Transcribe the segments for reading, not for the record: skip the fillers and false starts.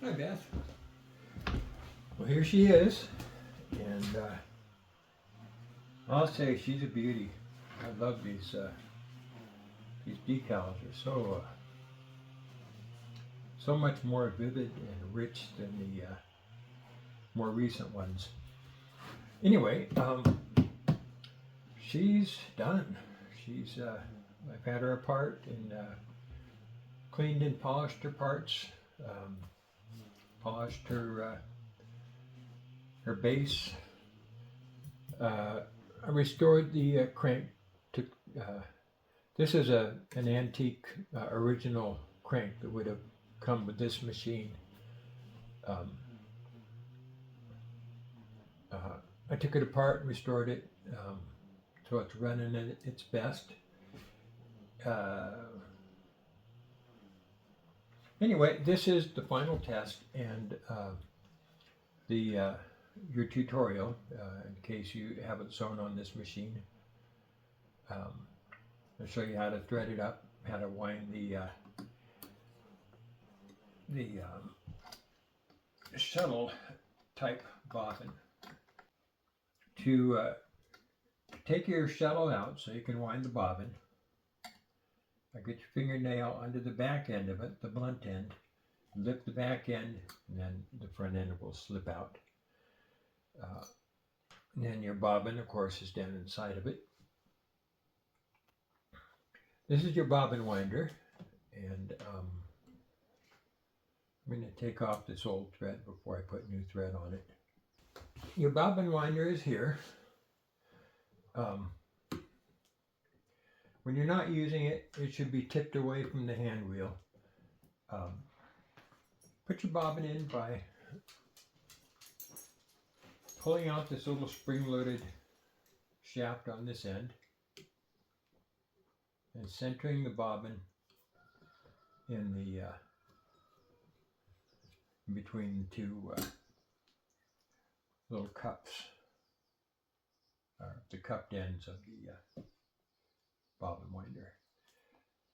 Hi, Beth. Well, here she is, and I'll say she's a beauty. I love these decals. Are so much more vivid and rich than the more recent ones. Anyway, she's done. She's I've had her apart and cleaned and polished her parts. Polished her base. I restored the crank to. This is an antique original crank that would have come with this machine. I took it apart and restored it, so it's running at its best. Anyway, this is the final test and your tutorial in case you haven't sewn on this machine. I'll show you how to thread it up, how to wind the shuttle type bobbin. To take your shuttle out so you can wind the bobbin, I get your fingernail under the back end of it, the blunt end, lift the back end, and then the front end will slip out. And then your bobbin, of course, is down inside of it. This is your bobbin winder, and I'm going to take off this old thread before I put new thread on it. Your bobbin winder is here. When you're not using it, it should be tipped away from the hand wheel. Put your bobbin in by pulling out this little spring-loaded shaft on this end and centering the bobbin in the in between the two little cups, the cupped ends of the bobbin winder.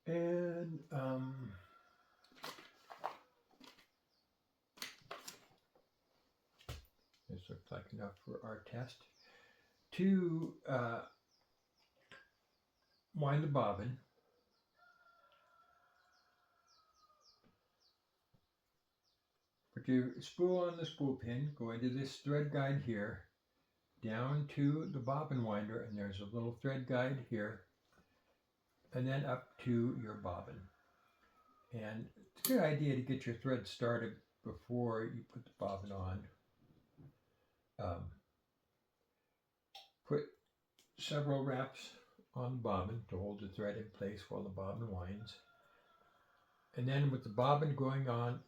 And this looks like enough for our test. To wind the bobbin, put your spool on the spool pin, go into this thread guide here, down to the bobbin winder, and there's a little thread guide here, and then up to your bobbin. And it's a good idea to get your thread started before you put the bobbin on. Put several wraps on the bobbin to hold the thread in place while the bobbin winds. And then with the bobbin going on,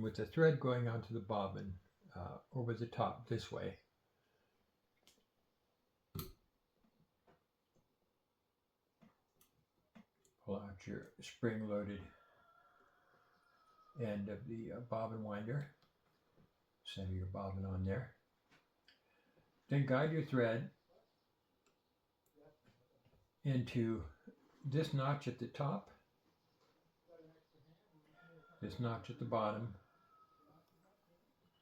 with the thread going onto the bobbin over the top this way, pull out your spring-loaded end of the bobbin winder, center your bobbin on there. Then guide your thread into this notch at the top, this notch at the bottom,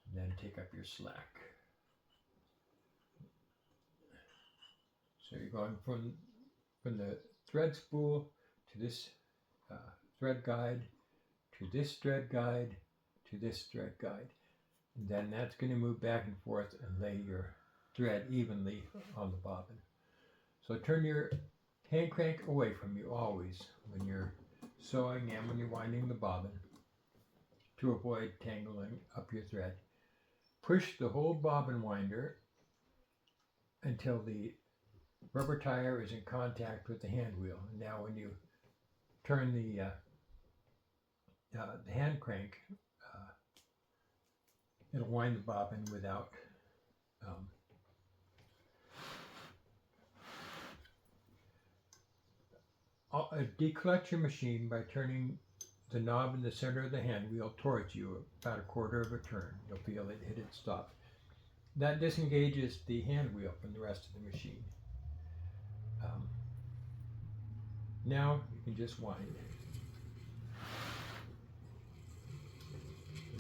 and then take up your slack. So you're going from the thread spool to this thread guide, to this thread guide, to this thread guide. And then that's going to move back and forth and lay your thread evenly on the bobbin. So turn your hand crank away from you always when you're sewing and when you're winding the bobbin to avoid tangling up your thread. Push the whole bobbin winder until the rubber tire is in contact with the hand wheel. And now when you turn the hand crank, it'll wind the bobbin without declutch your machine by turning the knob in the center of the hand wheel towards you about a quarter of a turn. You'll feel it hit its stop. That disengages the hand wheel from the rest of the machine. Now you can just wind.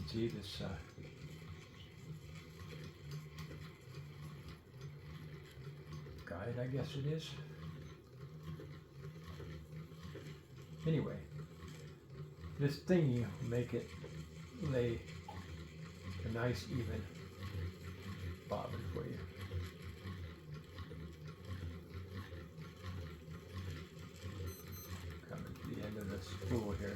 It's see this guide, I guess it is. Anyway, this thingy will make it lay a nice even bobbin for you. Coming to the end of the spool here.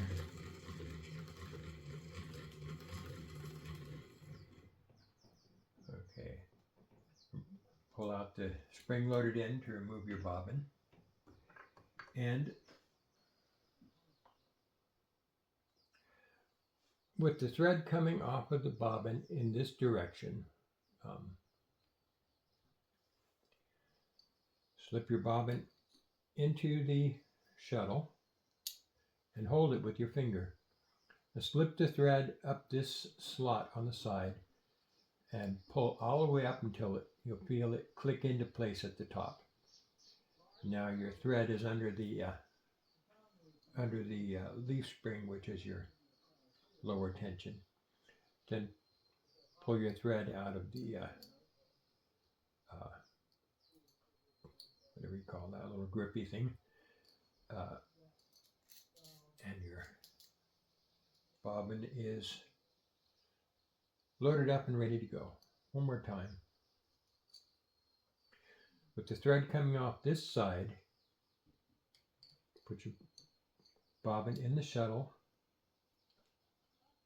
Okay. Pull out the spring-loaded end to remove your bobbin. And with the thread coming off of the bobbin in this direction, slip your bobbin into the shuttle and hold it with your finger. Now slip the thread up this slot on the side and pull all the way up until you'll feel it click into place at the top. Now your thread is under the leaf spring, which is your lower tension. Then pull your thread out of the whatever you call that little grippy thing, and your bobbin is loaded up and ready to go. One more time. With the thread coming off this side, put your bobbin in the shuttle,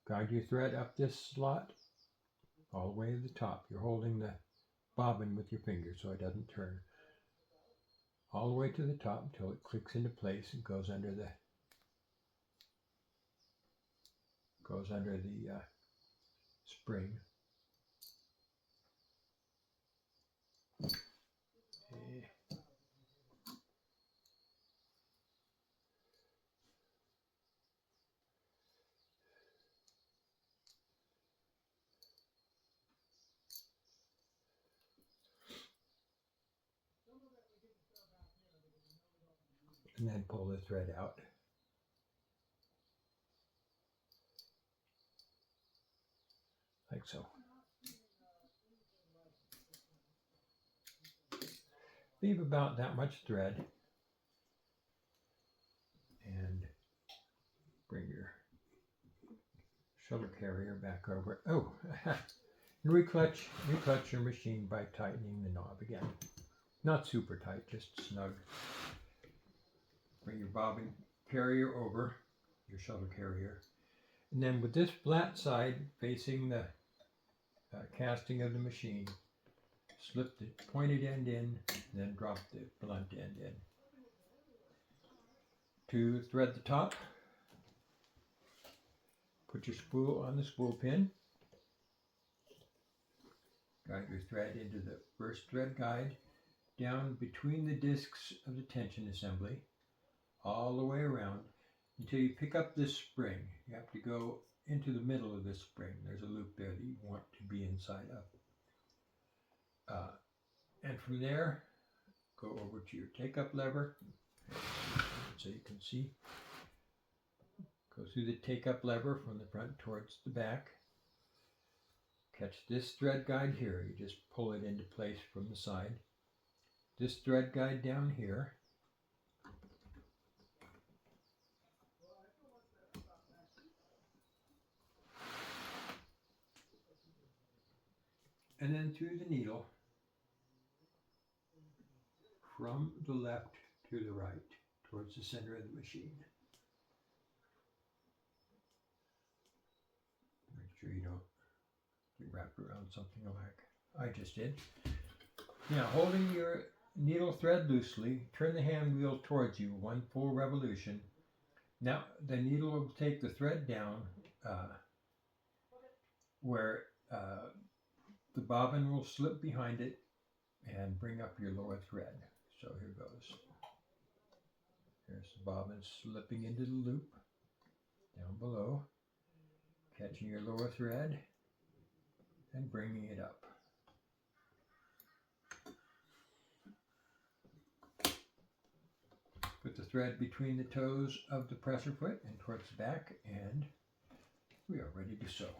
guide your thread up this slot all the way to the top. You're holding the bobbin with your finger so it doesn't turn. All the way to the top until it clicks into place and goes under the spring. Okay. And then pull the thread out. Like so. Leave about that much thread and bring your shuttle carrier back over. Oh, and reclutch your machine by tightening the knob again. Not super tight, just snug. Bring your bobbin carrier over, your shuttle carrier. And then with this flat side facing the casting of the machine, slip the pointed end in, and then drop the blunt end in. To thread the top, put your spool on the spool pin. Guide your thread into the first thread guide, down between the discs of the tension assembly, all the way around until you pick up this spring. You have to go into the middle of this spring. There's a loop there that you want to be inside of. And from there, go over to your take-up lever, so you can see. Go through the take-up lever from the front towards the back. Catch this thread guide here. You just pull it into place from the side. This thread guide down here. And then through the needle from the left to the right towards the center of the machine. Make sure you don't get wrapped around something like I just did. Now, holding your needle thread loosely, turn the hand wheel towards you, one full revolution. Now the needle will take the thread down where the bobbin will slip behind it and bring up your lower thread. So here goes. Here's the bobbin slipping into the loop down below, catching your lower thread and bringing it up. Put the thread between the toes of the presser foot and towards the back, and we are ready to sew.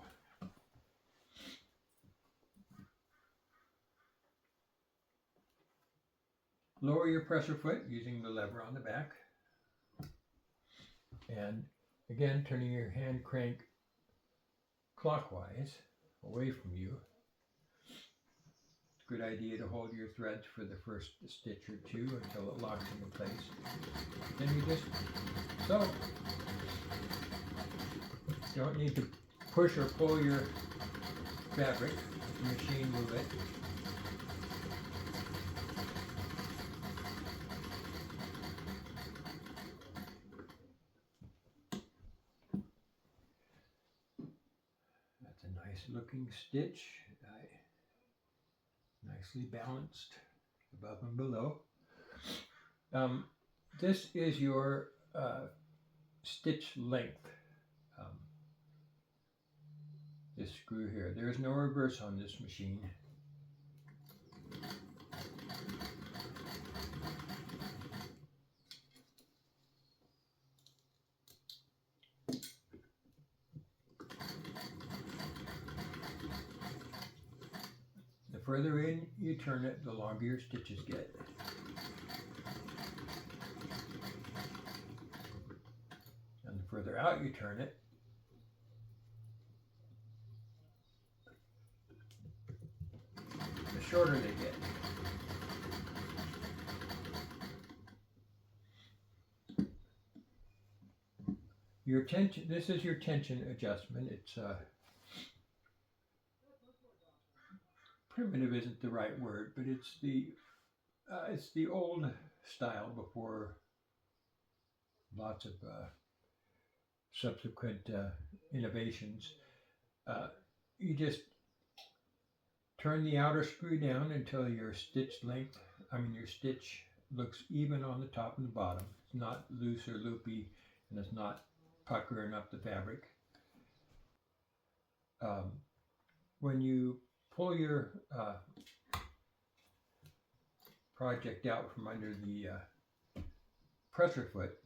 lower your pressure foot using the lever on the back. And again, turning your hand crank clockwise away from you. It's a good idea to hold your threads for the first stitch or two until it locks into place. Then you just sew. You don't need to push or pull your fabric. The machine move it. That's a nice looking stitch. Nicely balanced above and below. This is your stitch length. This screw here. There is no reverse on this machine. The further in you turn it, the longer your stitches get. And the further out you turn it, the shorter they get. Your tension, this is your tension adjustment. It's primitive isn't the right word, but it's the old style before lots of subsequent innovations. You just turn the outer screw down until your stitch length, your stitch looks even on the top and the bottom. It's not loose or loopy, and it's not puckering up the fabric. When you pull your project out from under the presser foot,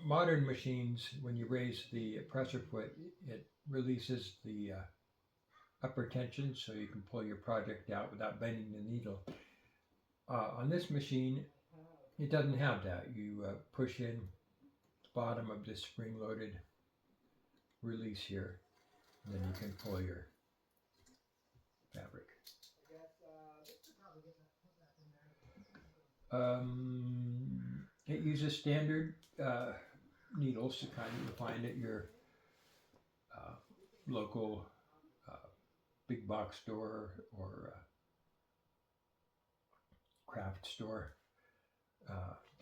modern machines, when you raise the presser foot, it releases the upper tension so you can pull your project out without bending the needle. On this machine, it doesn't have that. You push in the bottom of this spring-loaded release here, and then you can pull your fabric. It uses standard needles to kind of find at your local big box store or craft store.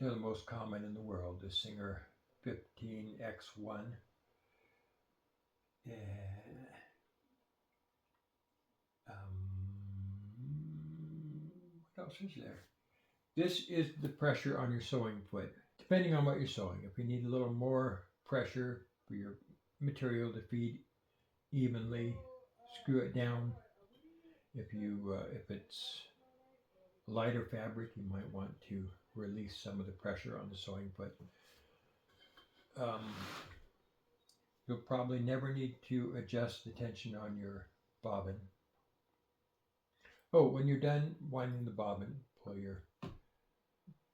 They're the most common in the world, the Singer 15X1. What else is there? This is the pressure on your sewing foot, depending on what you're sewing. If you need a little more pressure for your material to feed evenly, screw it down. If it's lighter fabric, you might want to release some of the pressure on the sewing foot. You'll probably never need to adjust the tension on your bobbin. Oh, when you're done winding the bobbin, pull your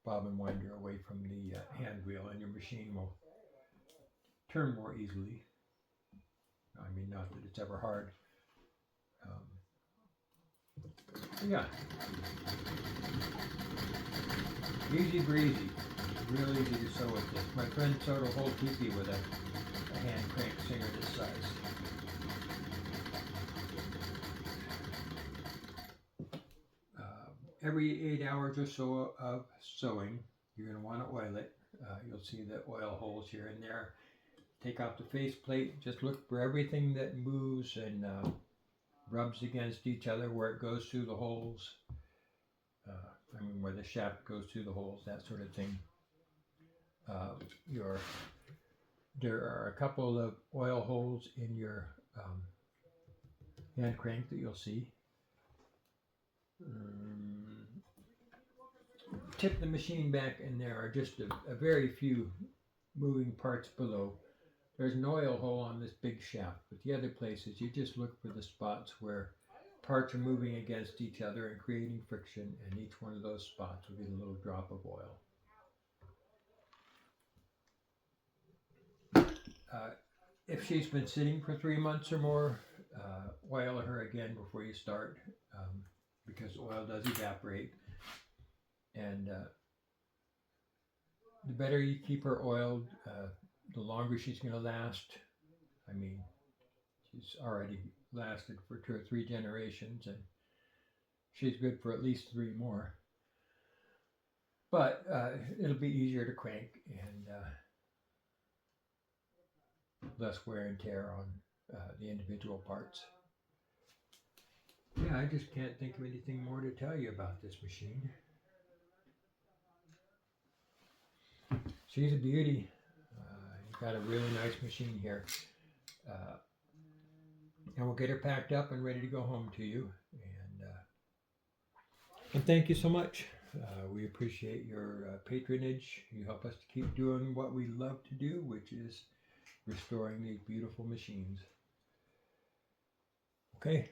bobbin winder away from the hand wheel and your machine will turn more easily. Not that it's ever hard. Yeah. Easy breezy. Real easy to sew with this. My friend sewed a whole teepee with a hand crank Singer this size. Every 8 hours or so of sewing, you're going to want to oil it. You'll see the oil holes here and there. Take out the faceplate. Just look for everything that moves and rubs against each other where it goes through the holes. Where the shaft goes through the holes, that sort of thing. There are a couple of oil holes in your hand crank that you'll see. Tip the machine back and there are just a very few moving parts below. There's an oil hole on this big shaft, but the other places you just look for the spots where parts are moving against each other and creating friction, and each one of those spots will get a little drop of oil. If she's been sitting for 3 months or more, oil her again before you start, because oil does evaporate. And the better you keep her oiled, the longer she's going to last. I mean, she's already lasted for 2 or 3 generations, and she's good for at least 3 more. But it'll be easier to crank and less wear and tear on the individual parts. Yeah, I just can't think of anything more to tell you about this machine. She's a beauty. You've got a really nice machine here. And we'll get her packed up and ready to go home to you. And thank you so much. We appreciate your patronage. You help us to keep doing what we love to do, which is restoring these beautiful machines. Okay,